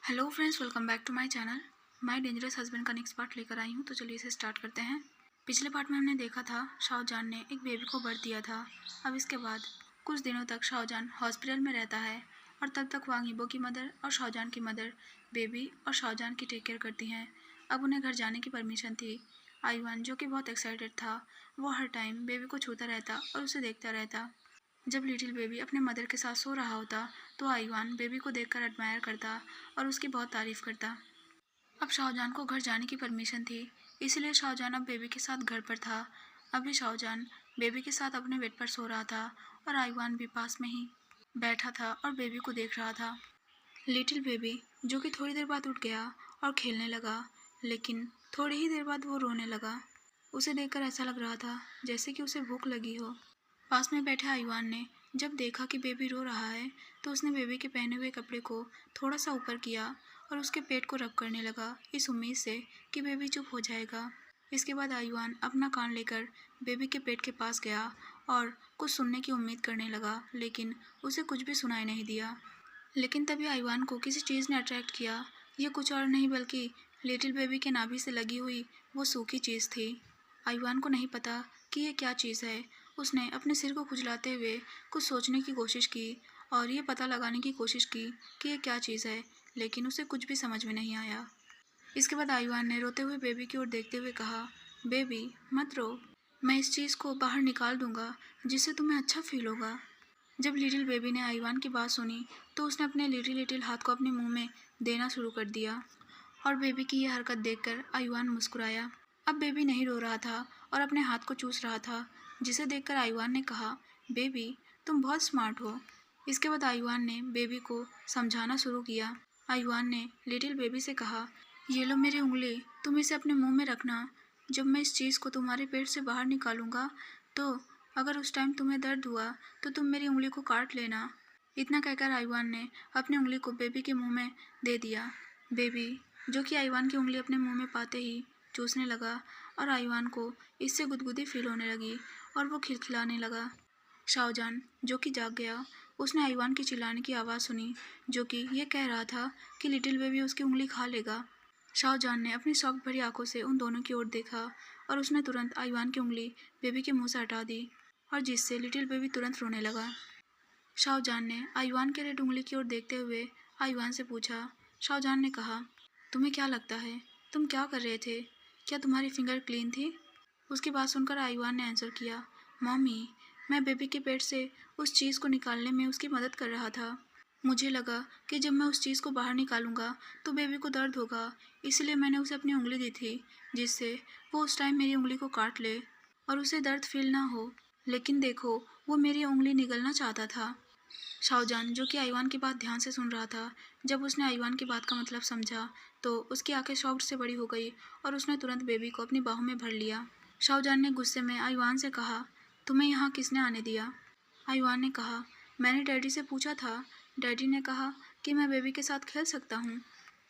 Hello friends, welcome back to my channel. My dangerous husband का next part लेकर आई हूँ, तो चलिए इसे स्टार्ट करते हैं। पिछले पार्ट में हमने देखा था शाहजहान ने एक बेबी को बर्थ दिया था। अब इसके बाद कुछ दिनों तक शाहजहान हॉस्पिटल में रहता है और तब तक वांग यीबो की मदर और शाहजहान की मदर बेबी और शाहजहान की टेक केयर करती हैं। अब उन्हें घर जाने की परमिशन थी। आईवान, जो कि बहुत एक्साइटेड था, वो हर टाइम बेबी को छूता रहता और उसे देखता रहता। जब लिटिल बेबी अपने मदर के साथ सो रहा होता तो आईवान बेबी को देखकर एडमायर करता और उसकी बहुत तारीफ करता। अब शाहजहान को घर जाने की परमिशन थी, इसलिए शाहजहान अब बेबी के साथ घर पर था। अभी शाहजहान बेबी के साथ अपने बेड पर सो रहा था और आईवान भी पास में ही बैठा था और बेबी को देख रहा था। लिटिल बेबी, जो कि थोड़ी देर बाद उठ गया और खेलने लगा, लेकिन थोड़ी ही देर बाद वो रोने लगा। उसे देखकर ऐसा लग रहा था जैसे कि उसे भूख लगी हो। पास में बैठे आईवान ने जब देखा कि बेबी रो रहा है, तो उसने बेबी के पहने हुए कपड़े को थोड़ा सा ऊपर किया और उसके पेट को रब करने लगा, इस उम्मीद से कि बेबी चुप हो जाएगा। इसके बाद आईवान अपना कान लेकर बेबी के पेट के पास गया और कुछ सुनने की उम्मीद करने लगा, लेकिन उसे कुछ भी सुनाई नहीं दिया। लेकिन तभी आईवान को किसी चीज़ ने अट्रैक्ट किया। ये कुछ और नहीं बल्कि लिटिल बेबी के नाभि से लगी हुई वो सूखी चीज़ थी। आईवान को नहीं पता कि ये क्या चीज़ है। उसने अपने सिर को खुजलाते हुए कुछ सोचने की कोशिश की और ये पता लगाने की कोशिश की कि ये क्या चीज़ है, लेकिन उसे कुछ भी समझ में नहीं आया। इसके बाद आईवान ने रोते हुए बेबी की ओर देखते हुए कहा, बेबी मत रो, मैं इस चीज़ को बाहर निकाल दूंगा जिससे तुम्हें अच्छा फील होगा। जब लिटिल बेबी ने आईवान की बात सुनी तो उसने अपने लिटिल लिटिल हाथ को अपने मुंह में देना शुरू कर दिया और बेबी की यह हरकत देखकर आईवान मुस्कुराया। अब बेबी नहीं रो रहा था और अपने हाथ को चूस रहा था, जिसे देखकर आईवान ने कहा, बेबी तुम बहुत स्मार्ट हो। इसके बाद आईवान ने बेबी को समझाना शुरू किया। आईवान ने लिटिल बेबी से कहा, ये लो मेरी उंगली, तुम इसे अपने मुंह में रखना। जब मैं इस चीज़ को तुम्हारे पेट से बाहर निकालूंगा तो अगर उस टाइम तुम्हें दर्द हुआ तो तुम मेरी उंगली को काट लेना। इतना कहकर आईवान ने अपनी उंगली को बेबी के मुंह में दे दिया। बेबी, जो कि आईवान की उंगली अपने मुंह में पाते ही चूसने लगा और आईवान को इससे गुदगुदी फील होने लगी और वो खिलखिलाने लगा। शाहजहान, जो कि जाग गया, उसने आईवान की चिल्लाने की आवाज़ सुनी, जो कि ये कह रहा था कि लिटिल बेबी उसकी उंगली खा लेगा। शाहजहान ने अपनी शौक भरी आंखों से उन दोनों की ओर देखा और उसने तुरंत आईवान की उंगली बेबी के मुंह से हटा दी और जिससे लिटिल बेबी तुरंत रोने लगा। शाहजहान ने आईवान के रेड उंगली की ओर देखते हुए आईवान से पूछा। शाहजहान ने कहा, तुम्हें क्या लगता है, तुम क्या कर रहे थे? क्या तुम्हारी फिंगर क्लीन थी? उसकी बात सुनकर आईवान ने आंसर किया, मम्मी, मैं बेबी के पेट से उस चीज़ को निकालने में उसकी मदद कर रहा था। मुझे लगा कि जब मैं उस चीज़ को बाहर निकालूंगा तो बेबी को दर्द होगा, इसलिए मैंने उसे अपनी उंगली दी थी, जिससे वो उस टाइम मेरी उंगली को काट ले और उसे दर्द फील ना हो। लेकिन देखो, वो मेरी उंगली निगलना चाहता था। शाहजहान, जो कि आईवान की बात ध्यान से सुन रहा था, जब उसने आईवान की बात का मतलब समझा तो उसकी आंखें शॉक्ड से बड़ी हो गई और उसने तुरंत बेबी को अपनी बाहों में भर लिया। शाहजहान ने गुस्से में आईवान से कहा, तुम्हें यहाँ किसने आने दिया? आईवान ने कहा, मैंने डैडी से पूछा था, डैडी ने कहा कि मैं बेबी के साथ खेल सकता हूँ।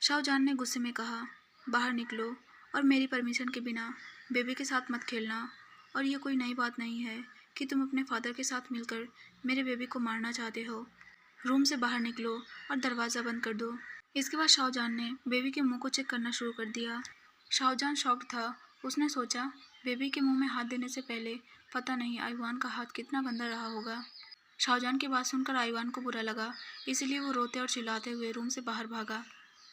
शाहजहान ने गुस्से में कहा, बाहर निकलो और मेरी परमिशन के बिना बेबी के साथ मत खेलना। और ये कोई नई बात नहीं है कि तुम अपने फादर के साथ मिलकर मेरे बेबी को मारना चाहते हो। रूम से बाहर निकलो और दरवाज़ा बंद कर दो। इसके बाद शाहजहान ने बेबी के मुंह को चेक करना शुरू कर दिया। शाहजहान शॉक्ड था। उसने सोचा, बेबी के मुंह में हाथ देने से पहले पता नहीं आईवान का हाथ कितना गंदा रहा होगा। शाहजहान की बात सुनकर आईवान को बुरा लगा, इसलिए वो रोते और चिल्लाते हुए रूम से बाहर भागा।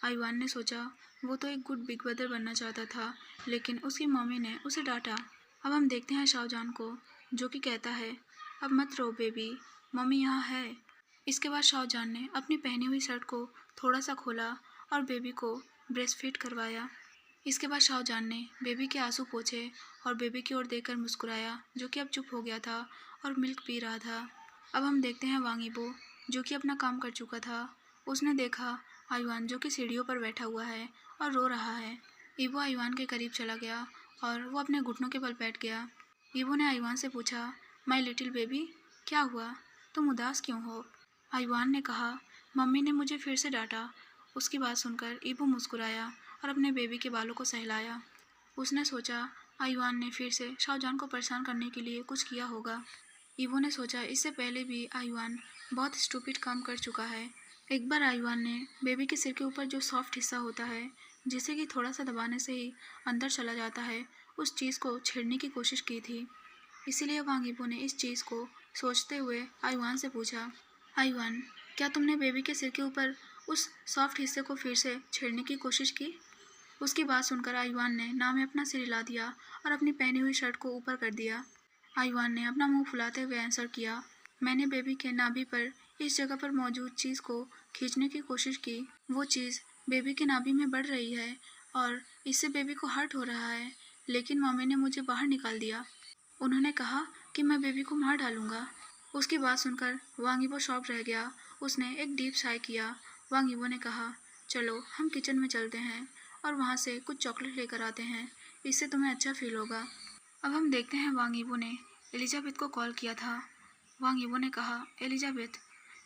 आईवान ने सोचा, वो तो एक गुड बिग ब्रदर बनना चाहता था, लेकिन उसकी मम्मी ने उसे डांटा। अब हम देखते हैं शाहजहान को, जो कि कहता है, अब मत रो बेबी, मम्मी यहाँ है। इसके बाद शाहजहान ने अपनी पहनी हुई शर्ट को थोड़ा सा खोला और बेबी को ब्रेस्ट फीड करवाया। इसके बाद शाहजहान ने बेबी के आंसू पोंछे और बेबी की ओर देखकर मुस्कुराया, जो कि अब चुप हो गया था और मिल्क पी रहा था। अब हम देखते हैं वांग यीबो, जो कि अपना काम कर चुका था। उसने देखा आईवान, जो कि सीढ़ियों पर बैठा हुआ है और रो रहा है। ईबो आईवान के करीब चला गया और वो अपने घुटनों के बल बैठ गया। ईबो ने आईवान से पूछा, माय लिटिल बेबी, क्या हुआ, तुम उदास क्यों हो? आईवान ने कहा, मम्मी ने मुझे फिर से डांटा। उसकी बात सुनकर ईबो मुस्कुराया और अपने बेबी के बालों को सहलाया। उसने सोचा, आईवान ने फिर से शाहजहान को परेशान करने के लिए कुछ किया होगा। ईबो ने सोचा, इससे पहले भी आईवान बहुत स्टूपिड काम कर चुका है, एक बार आयुआन ने बेबी के सिर के ऊपर जो सॉफ्ट हिस्सा होता है, जिसे कि थोड़ा सा दबाने से ही अंदर चला जाता है, उस चीज़ को छेड़ने की कोशिश की थी। इसीलिए वांग यीबो ने इस चीज़ को सोचते हुए आयुआन से पूछा, आयुआन, क्या तुमने बेबी के सिर के ऊपर उस सॉफ्ट हिस्से को फिर से छेड़ने की कोशिश की? उसकी बात सुनकर आयुआन ने ना में अपना सिर हिला दिया और अपनी पहनी हुई शर्ट को ऊपर कर दिया। आयुआन ने अपना मुंह फुलाते हुए आंसर किया, मैंने बेबी के नाभि पर इस जगह पर मौजूद चीज़ को खींचने की कोशिश की। वो चीज़ बेबी के नाभि में बढ़ रही है और इससे बेबी को हर्ट हो रहा है, लेकिन मम्मी ने मुझे बाहर निकाल दिया। उन्होंने कहा कि मैं बेबी को मार डालूंगा। उसकी बात सुनकर वांग यीबो शॉक रह गया। उसने एक डीप साय किया। वांग यीबो ने कहा, चलो हम किचन में चलते हैं और वहाँ से कुछ चॉकलेट लेकर आते हैं, इससे तुम्हें अच्छा फील होगा। अब हम देखते हैं वांग यीबो ने एलिजाबेथ को कॉल किया था। वांग यीबो ने कहा, एलिजाबेथ,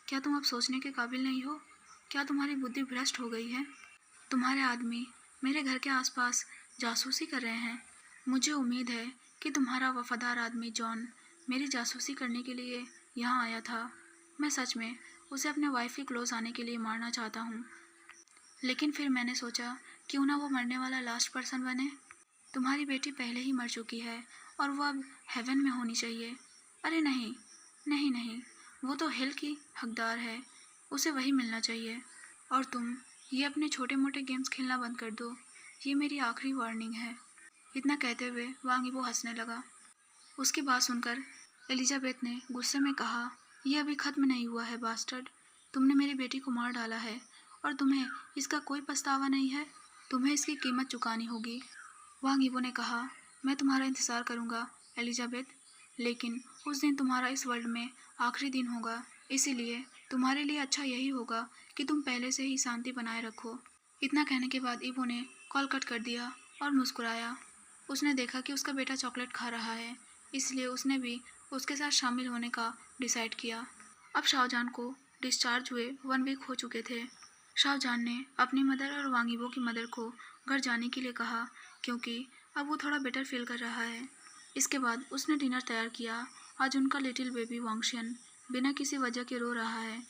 क्या तुम अब सोचने के काबिल नहीं हो? क्या तुम्हारी बुद्धि भ्रष्ट हो गई है? तुम्हारे आदमी मेरे घर के आसपास जासूसी कर रहे हैं। मुझे उम्मीद है कि तुम्हारा वफादार आदमी जॉन मेरी जासूसी करने के लिए यहाँ आया था। मैं सच में उसे अपने वाइफ के क्लोज आने के लिए मारना चाहता हूँ, लेकिन फिर मैंने सोचा क्यों ना वो मरने वाला लास्ट पर्सन बने। तुम्हारी बेटी पहले ही मर चुकी है और वो अब हेवन में होनी चाहिए। अरे नहीं, नहीं नहीं, वो तो हेल की हकदार है, उसे वही मिलना चाहिए। और तुम ये अपने छोटे मोटे गेम्स खेलना बंद कर दो, ये मेरी आखिरी वार्निंग है। इतना कहते हुए वांग यीबो हंसने लगा। उसकी बात सुनकर एलिजाबेथ ने गुस्से में कहा, यह अभी खत्म नहीं हुआ है बास्टर्ड। तुमने मेरी बेटी को मार डाला है और तुम्हें इसका कोई पछतावा नहीं है। तुम्हें इसकी कीमत चुकानी होगी। वांग यीबो ने कहा, मैं तुम्हारा इंतज़ार करूंगा एलिजाबेथ, लेकिन उस दिन तुम्हारा इस वर्ल्ड में आखिरी दिन होगा, इसीलिए तुम्हारे लिए अच्छा यही होगा कि तुम पहले से ही शांति बनाए रखो। इतना कहने के बाद ईबो ने कॉल कट कर दिया और मुस्कुराया। उसने देखा कि उसका बेटा चॉकलेट खा रहा है, इसलिए उसने भी उसके साथ शामिल होने का डिसाइड किया। अब शाहजहान को डिस्चार्ज हुए 1 वीक हो चुके थे। शाहजहान ने अपनी मदर और वांग यीबो की मदर को घर जाने के लिए कहा, क्योंकि अब वो थोड़ा बेटर फील कर रहा है। इसके बाद उसने डिनर तैयार किया। आज उनका लिटिल बेबी वांगशियन बिना किसी वजह के रो रहा है।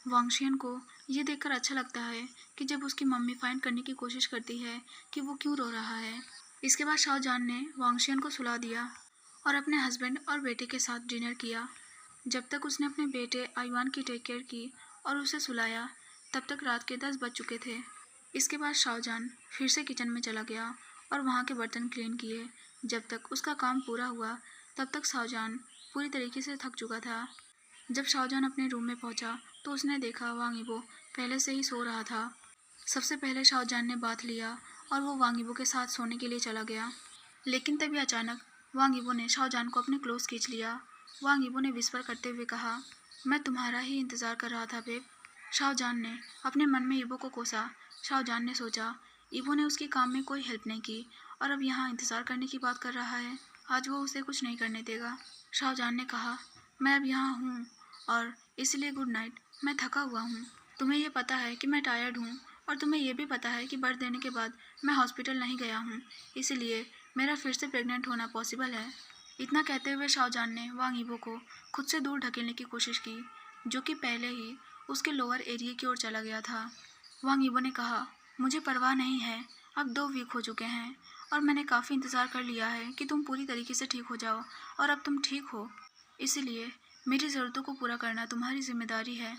वांगशियन को ये देखकर अच्छा लगता है कि जब उसकी मम्मी फाइंड करने की कोशिश करती है कि वो क्यों रो रहा है। इसके बाद शाहजहान ने वांगशियन को सुला दिया और अपने हस्बैंड और बेटे के साथ डिनर किया। जब तक उसने अपने बेटे आयुआन की टेक केयर की और उसे सुलाया, तब तक रात के 10 बज चुके थे। इसके बाद शाहजहान फिर से किचन में चला गया और वहाँ के बर्तन क्लीन किए। जब तक उसका काम पूरा हुआ, तब तक शाहजहान पूरी तरीके से थक चुका था। जब शाहजहान अपने रूम में पहुंचा तो उसने देखा वांग यीबो पहले से ही सो रहा था। सबसे पहले शाहजहान ने बाथ लिया और वो वांग यीबो के साथ सोने के लिए चला गया। लेकिन तभी अचानक वांग यीबो ने शाहजहान को अपने क्लोज खींच लिया। वांग यीबो ने विस्पर करते हुए कहा, मैं तुम्हारा ही इंतज़ार कर रहा था बेब। शाहजहान ने अपने मन में ईबो को कोसा। शाहजहान ने सोचा, ईबो ने उसके काम में कोई हेल्प नहीं की और अब यहाँ इंतज़ार करने की बात कर रहा है। आज वो उसे कुछ नहीं करने देगा। शाहजहान ने कहा, मैं अब यहाँ हूँ और इसलिए गुड नाइट। मैं थका हुआ हूँ। तुम्हें ये पता है कि मैं टायर्ड हूँ और तुम्हें ये भी पता है कि बर्थ देने के बाद मैं हॉस्पिटल नहीं गया हूँ, इसलिए मेरा फिर से प्रेग्नेंट होना पॉसिबल है। इतना कहते हुए शाहजहान ने वांग यीबो को खुद से दूर ढकेलने की कोशिश की, जो कि पहले ही उसके लोअर एरिया की ओर चला गया था। वांग यीबो ने कहा, मुझे परवाह नहीं है, अब 2 वीक हो चुके हैं और मैंने काफ़ी इंतज़ार कर लिया है कि तुम पूरी तरीके से ठीक हो जाओ और अब तुम ठीक हो, इसीलिए मेरी ज़रूरतों को पूरा करना तुम्हारी जिम्मेदारी है।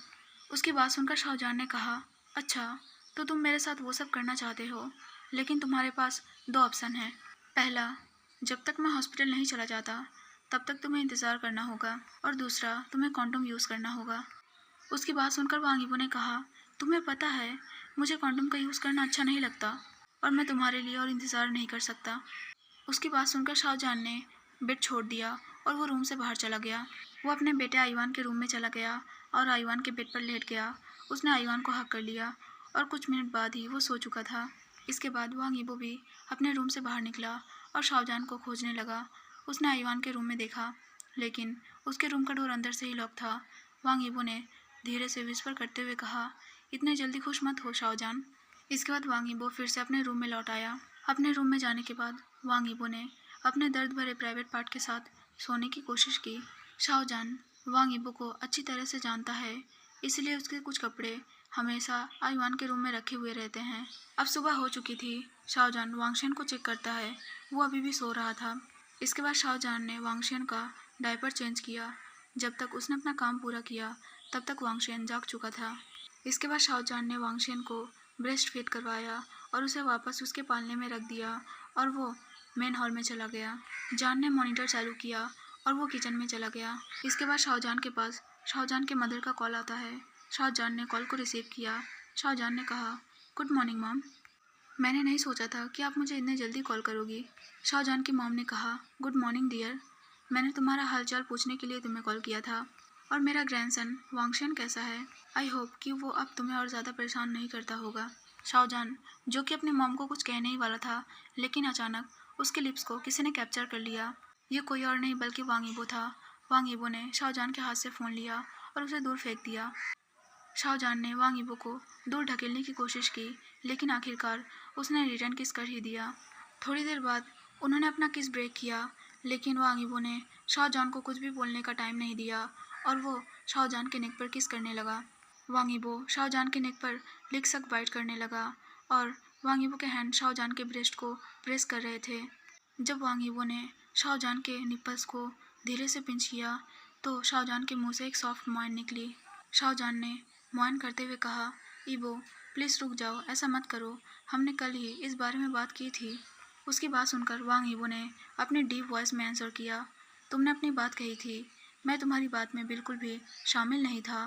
उसकी बात सुनकर शाहजहान ने कहा, अच्छा, तो तुम मेरे साथ वो सब करना चाहते हो, लेकिन तुम्हारे पास 2 ऑप्शन हैं। पहला, जब तक मैं हॉस्पिटल नहीं चला जाता तब तक तुम्हें इंतज़ार करना होगा, और दूसरा, तुम्हें कॉन्डोम यूज़ करना होगा। उसकी बात सुनकर वांग यीबो ने कहा, तुम्हें पता है मुझे कॉन्डोम का यूज़ करना अच्छा नहीं लगता और मैं तुम्हारे लिए और इंतज़ार नहीं कर सकता। उसकी बात सुनकर शाहजहान ने बेड छोड़ दिया और वो रूम से बाहर चला गया। वो अपने बेटे आयुआन के रूम में चला गया और आयुआन के बेड पर लेट गया। उसने आयुआन को हक कर लिया और कुछ मिनट बाद ही वो सो चुका था। इसके बाद वांग यीबो भी अपने रूम से बाहर निकला और शाहजहान को खोजने लगा। उसने आयुआन के रूम में देखा, लेकिन उसके रूम का डोर अंदर से ही लॉक था। वांग यीबो ने धीरे से विस्पर करते हुए कहा, इतने जल्दी खुश मत हो शाहजहान। इसके बाद वांग यीबो फिर से अपने रूम में लौट आया। अपने रूम में जाने के बाद वांग यीबो ने अपने दर्द भरे प्राइवेट पार्ट के साथ सोने की कोशिश की। शाहजहान वांग यीबो को अच्छी तरह से जानता है, इसलिए उसके कुछ कपड़े हमेशा आयुआन के रूम में रखे हुए रहते हैं। अब सुबह हो चुकी थी। शाओजान वांगशियन को चेक करता है, वो अभी भी सो रहा था। इसके बाद शाओजान ने वांगशियन का डायपर चेंज किया। जब तक उसने अपना काम पूरा किया तब तक वांगशियन जाग चुका था। इसके बाद शाओजान ने वांगशियन को ब्रेस्ट फीड करवाया और उसे वापस उसके पालने में रख दिया और वो मेन हॉल में चला गया। जान ने मॉनिटर चालू किया और वो किचन में चला गया। इसके बाद शाओजान के पास शाओजान के मदर का कॉल आता है। शाओजान ने कॉल को रिसीव किया। शाओजान ने कहा, गुड मॉर्निंग मॉम। मैंने नहीं सोचा था कि आप मुझे इतने जल्दी कॉल करोगी। शाओजान की मॉम ने कहा, गुड मॉर्निंग डियर। मैंने तुम्हारा हालचाल पूछने के लिए तुम्हें कॉल किया था। और मेरा ग्रैंडसन वांगशियन कैसा है? आई होप कि वो अब तुम्हें और ज़्यादा परेशान नहीं करता होगा। शाओजान, जो कि अपनी मॉम को कुछ कहने ही वाला था, लेकिन अचानक उसके लिप्स को किसी ने कैप्चर कर लिया। ये कोई और नहीं बल्कि वांग यीबो था। वांग यीबो ने शाओजान के हाथ से फ़ोन लिया और उसे दूर फेंक दिया। शाओजान ने वांग यीबो को दूर ढकेलने की कोशिश की, लेकिन आखिरकार उसने रिटर्न किस कर ही दिया। थोड़ी देर बाद उन्होंने अपना किस ब्रेक किया, लेकिन वांग यीबो ने शाओजान को कुछ भी बोलने का टाइम नहीं दिया और वो शाओजान के नेक पर किस करने लगा। वांग यीबो शाओजान के नेक पर लिक सक बाइट करने लगा और वांग यीबो के हैंड शाओजान के ब्रेस्ट को प्रेस कर रहे थे। जब वांग यीबो ने शाओजान के निप्पल्स को धीरे से पिंच किया तो शाओजान के मुंह से एक सॉफ्ट मोइन निकली। शाओजान ने मोइन करते हुए कहा, ईबो प्लीज़ रुक जाओ, ऐसा मत करो, हमने कल ही इस बारे में बात की थी। उसकी बात सुनकर वांग यीबो ने अपनी डीप वॉइस में आंसर किया, तुमने अपनी बात कही थी, मैं तुम्हारी बात में बिल्कुल भी शामिल नहीं था,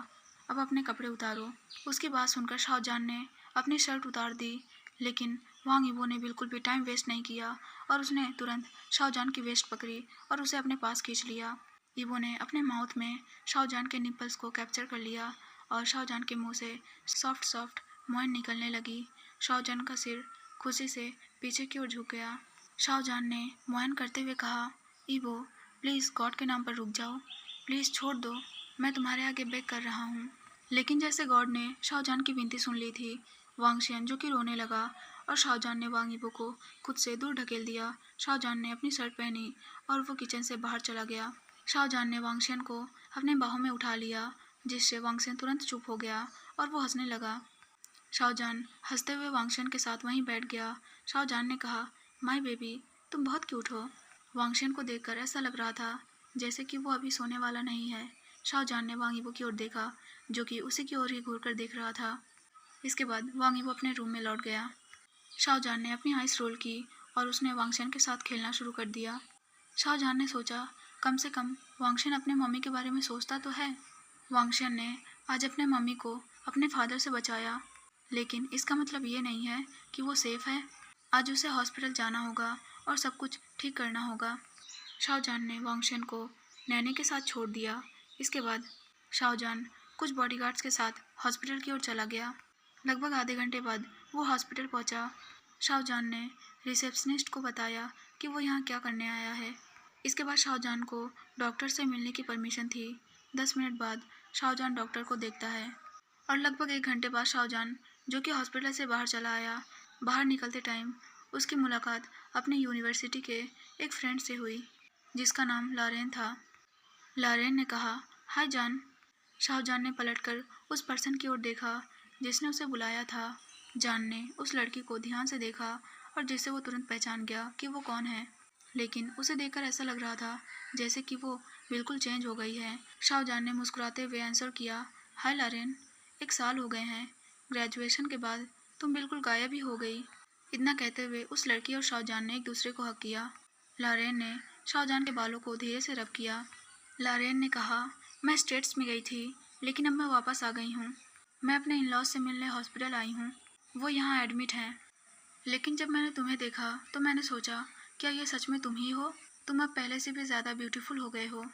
अब अपने कपड़े उतारो। उसकी बात सुनकर शाओजान ने अपनी शर्ट उतार दी, लेकिन वांग यीबो ने बिल्कुल भी टाइम वेस्ट नहीं किया और उसने तुरंत शाओजान की वेस्ट पकड़ी और उसे अपने पास खींच लिया। यीबो ने अपने माउथ में शाओजान के निप्पल्स को कैप्चर कर लिया और शाओजान के मुंह से सॉफ्ट सॉफ्ट मोइन निकलने लगी। शाओजान का सिर खुशी से पीछे की ओर झुक गया। शाओजान ने मोइन करते हुए कहा, ईबो प्लीज़ गॉड के नाम पर रुक जाओ, प्लीज़ छोड़ दो, मैं तुम्हारे आगे बेग कर रहा हूँ। लेकिन जैसे गॉड ने शाओजान की विनती सुन ली थी, वांगशियन जो कि रोने लगा और शाओजान ने वांग यीबो को खुद से दूर ढकेल दिया। शाओजान ने अपनी शर्ट पहनी और वो किचन से बाहर चला गया। शाओजान ने वांगशियन को अपने बाहों में उठा लिया, जिससे वांगशियन तुरंत चुप हो गया और वो हंसने लगा। शाओजान हंसते हुए वांगशियन के साथ वहीं बैठ गया। शाओजान ने कहा, माय बेबी तुम बहुत क्यूट हो। वांगशियन को देखकर ऐसा लग रहा था जैसे कि वो अभी सोने वाला नहीं है। शाओजान ने वांग यीबो की ओर देखा, जो कि उसी की ओर ही घूर कर देख रहा था। इसके बाद वांग यीबो अपने रूम में लौट गया। शाओजान ने अपनी आइस रोल की और उसने वांगशियन के साथ खेलना शुरू कर दिया। शाओजान ने सोचा, कम से कम वांगशियन अपने मम्मी के बारे में सोचता तो है। वांगशियन ने आज अपने मम्मी को अपने फादर से बचाया, लेकिन इसका मतलब ये नहीं है कि वो सेफ़ है। आज उसे हॉस्पिटल जाना होगा और सब कुछ ठीक करना होगा। शाओजान ने वांगशियन को नैनी के साथ छोड़ दिया। इसके बाद शाओजान कुछ बॉडीगार्ड्स के साथ हॉस्पिटल की ओर चला गया। लगभग आधे घंटे बाद वो हॉस्पिटल पहुंचा। शाओजान ने रिसेप्शनिस्ट को बताया कि वो यहाँ क्या करने आया है। इसके बाद शाओजान को डॉक्टर से मिलने की परमिशन थी। 10 मिनट बाद शाओजान डॉक्टर को देखता है और लगभग 1 घंटे बाद शाओजान, जो कि हॉस्पिटल से बाहर चला आया, बाहर निकलते टाइम उसकी मुलाकात अपने यूनिवर्सिटी के एक फ्रेंड से हुई, जिसका नाम लारेन था। लारेन ने कहा, हाय जान। शाओजान ने पलटकर उस पर्सन की ओर देखा जिसने उसे बुलाया था। जान ने उस लड़की को ध्यान से देखा और जिसे वो तुरंत पहचान गया कि वो कौन है, लेकिन उसे देखकर ऐसा लग रहा था जैसे कि वो बिल्कुल चेंज हो गई है। शाओजान ने मुस्कुराते हुए आंसर किया, हाय लारेन, 1 साल हो गए हैं, ग्रेजुएशन के बाद तुम बिल्कुल गायब ही हो गई। इतना कहते हुए उस लड़की और शाओजान ने एक दूसरे को हक किया। लारेन ने शाओजान के बालों को धीरे से रब किया। लारेन ने कहा, मैं स्टेट्स में गई थी, लेकिन अब मैं वापस आ गई हूँ। मैं अपने इन-लॉज से मिलने हॉस्पिटल आई हूँ, वो यहाँ एडमिट हैं। लेकिन जब मैंने तुम्हें देखा तो मैंने सोचा, क्या ये सच में तुम ही हो? तुम अब पहले से भी ज़्यादा ब्यूटीफुल हो गए हो।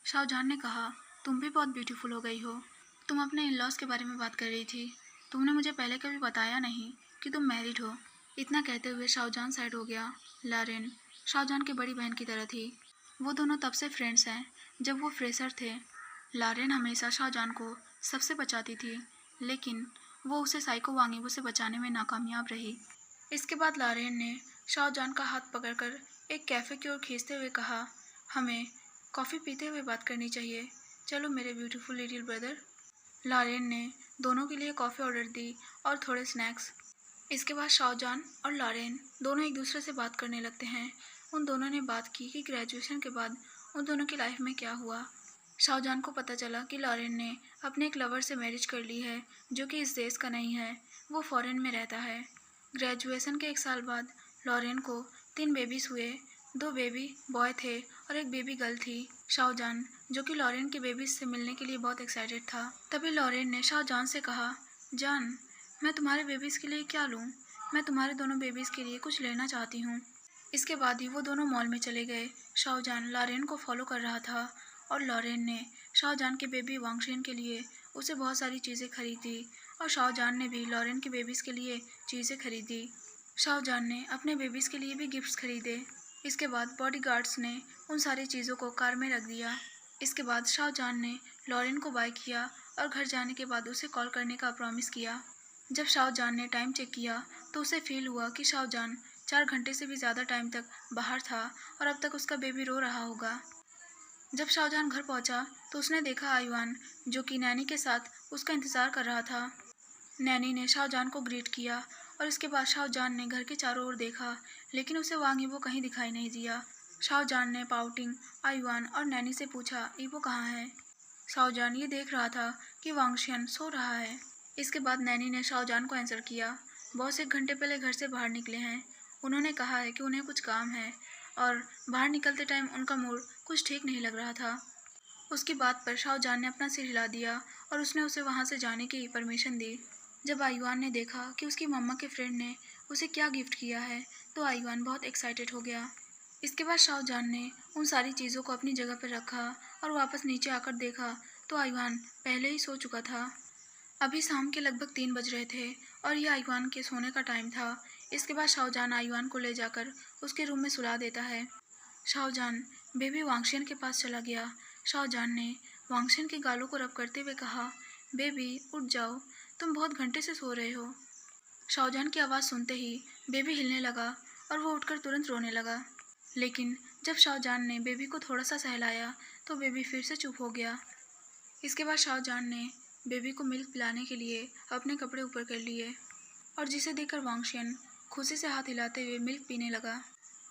शाओजान ने कहा, तुम भी बहुत ब्यूटीफुल हो गई हो। तुम अपने इन-लॉज के बारे में बात कर रही थी, तुमने मुझे पहले कभी बताया नहीं कि तुम मैरिड हो। इतना कहते हुए शाओजान साइड हो गया। लारेन शाओजान की बड़ी बहन की तरह थी। वो दोनों तब से फ्रेंड्स हैं जब वो फ्रेशर थे। लारेन हमेशा शाओजान को सबसे बचाती थी, लेकिन वो उसे साइको वांग यीबो से बचाने में नाकामयाब रही। इसके बाद लारेन ने शाओजान का हाथ पकड़कर एक कैफ़े की ओर खींचते हुए कहा, हमें कॉफ़ी पीते हुए बात करनी चाहिए, चलो मेरे ब्यूटीफुल लिटिल ब्रदर। लॉरेन ने दोनों के लिए कॉफ़ी ऑर्डर दी और थोड़े स्नैक्स। इसके बाद शाहजहान और लॉरेन दोनों एक दूसरे से बात करने लगते हैं। उन दोनों ने बात की कि ग्रेजुएशन के बाद उन दोनों की लाइफ में क्या हुआ। शाहजहान को पता चला कि लॉरेन ने अपने एक लवर से मैरिज कर ली है जो कि इस देश का नहीं है, वो फॉरेन में रहता है। ग्रेजुएशन के 1 साल बाद लॉरेन को 3 बेबीज़ हुए। 2 बेबी बॉय थे और 1 बेबी गर्ल थी। शाहजहान जो कि लॉरेन के बेबीज से मिलने के लिए बहुत एक्साइटेड था। तभी लॉरेन ने शाहजहान से कहा, जान, मैं तुम्हारे बेबीज़ के लिए क्या लूँ? मैं तुम्हारे दोनों बेबीज़ के लिए कुछ लेना चाहती हूँ। इसके बाद ही वो दोनों मॉल में चले गए। शाहजहान लॉरेन को फॉलो कर रहा था और लॉरेन ने शाहजहान के बेबी वांगशेन के लिए उसे बहुत सारी चीज़ें खरीदी और शाहजहान ने भी लॉरेन के बेबीज़ के लिए चीज़ें खरीदी। शाहजहान ने अपने बेबीज़ के लिए भी गिफ्ट्स खरीदे। इसके बाद बॉडीगार्ड्स ने उन सारी चीज़ों को कार में रख दिया। इसके बाद शाहजहान ने लॉरेन को बाय किया और घर जाने के बाद उसे कॉल करने का प्रॉमिस किया। जब शाहजहान ने टाइम चेक किया तो उसे फील हुआ कि शाहजहान 4 घंटे से भी ज़्यादा टाइम तक बाहर था और अब तक उसका बेबी रो रहा होगा। जब शाहजहान घर पहुंचा तो उसने देखा आयुआन जो कि नैनी के साथ उसका इंतज़ार कर रहा था। नैनी ने शाहजहान को ग्रीट किया और इसके बाद शाहजहान ने घर के चारों ओर देखा, लेकिन उसे वांग ईबो कहीं दिखाई नहीं दिया। शाहजहान ने पाउटिंग आयुआन और नैनी से पूछा, ईबो कहाँ है? शाहजहान ये देख रहा था कि वांगशियन सो रहा है। इसके बाद नैनी ने शाहजहान को आंसर किया, बॉस 1 घंटे पहले घर से बाहर निकले हैं। उन्होंने कहा है कि उन्हें कुछ काम है और बाहर निकलते टाइम उनका मूड कुछ ठीक नहीं लग रहा था। उसकी बात पर शाहजहान ने अपना सिर हिला दिया और उसने उसे वहाँ से जाने की परमिशन दी। जब आयुआन ने देखा कि उसकी मम्मा के फ्रेंड ने उसे क्या गिफ्ट किया है तो आयुआन बहुत एक्साइटेड हो गया। इसके बाद शाहजहान ने उन सारी चीज़ों को अपनी जगह पर रखा और वापस नीचे आकर देखा तो आयुआन पहले ही सो चुका था। अभी शाम के लगभग 3 बज रहे थे और यह आयुआन के सोने का टाइम था। इसके बाद शाहजहान आयुआन को ले जाकर उसके रूम में सुला देता है। शाहजहान बेबी वांगशियन के पास चला गया। शाहजहान ने वांगशियन के गालों को रब करते हुए कहा, बेबी उठ जाओ, तुम बहुत घंटे से सो रहे हो। शाहजहान की आवाज़ सुनते ही बेबी हिलने लगा और वो उठकर तुरंत रोने लगा। लेकिन जब शाहजहान ने बेबी को थोड़ा सा सहलाया तो बेबी फिर से चुप हो गया। इसके बाद शाहजहान ने बेबी को मिल्क पिलाने के लिए अपने कपड़े ऊपर कर लिए और जिसे देखकर वांगशियन खुशी से हाथ हिलाते हुए मिल्क पीने लगा।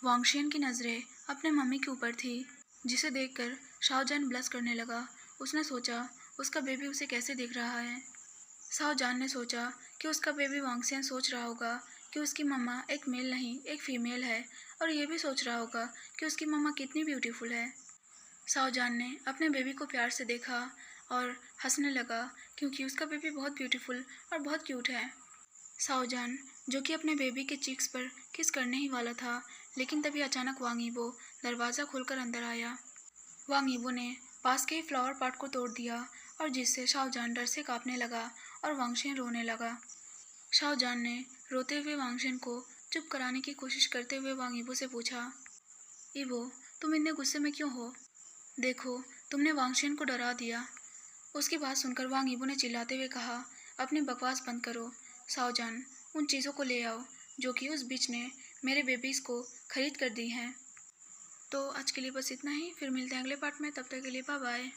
वांगशियन की नज़रें अपने मम्मी के ऊपर थी, जिसे देखकर शाहजहान ब्लश करने लगा। उसने सोचा उसका बेबी उसे कैसे देख रहा है। शाहजहान ने सोचा कि उसका बेबी वांगशियन सोच रहा होगा कि उसकी मम्मा एक मेल नहीं एक फ़ीमेल है और ये भी सोच रहा होगा कि उसकी मम्मा कितनी ब्यूटीफुल है। शाहजहान ने अपने बेबी को प्यार से देखा और हंसने लगा क्योंकि उसका बेबी बहुत ब्यूटीफुल और बहुत क्यूट है। शाहजहान जो कि अपने बेबी के चीक्स पर किस करने ही वाला था, लेकिन तभी अचानक वांग ईबो दरवाज़ा खोलकर अंदर आया। वांग ईबो ने पास के ही फ्लावर पॉट को तोड़ दिया और जिससे शाहजहान डर से कांपने लगा और वांगशियन रोने लगा। शाहजहान ने रोते हुए वांगशियन को चुप कराने की कोशिश करते हुए वांग ईबो से पूछा, ईबो तुम इतने गुस्से में क्यों हो? देखो तुमने वांगशियन को डरा दिया। उसकी बात सुनकर वांग ईबो ने चिल्लाते हुए कहा, अपनी बकवास बंद करो। शाहजहान उन चीज़ों को ले आओ जो कि उस बिच ने मेरे बेबीज़ को खरीद कर दी हैं। तो आज के लिए बस इतना ही, फिर मिलते हैं अगले पार्ट में, तब तक के लिए बाय बाय।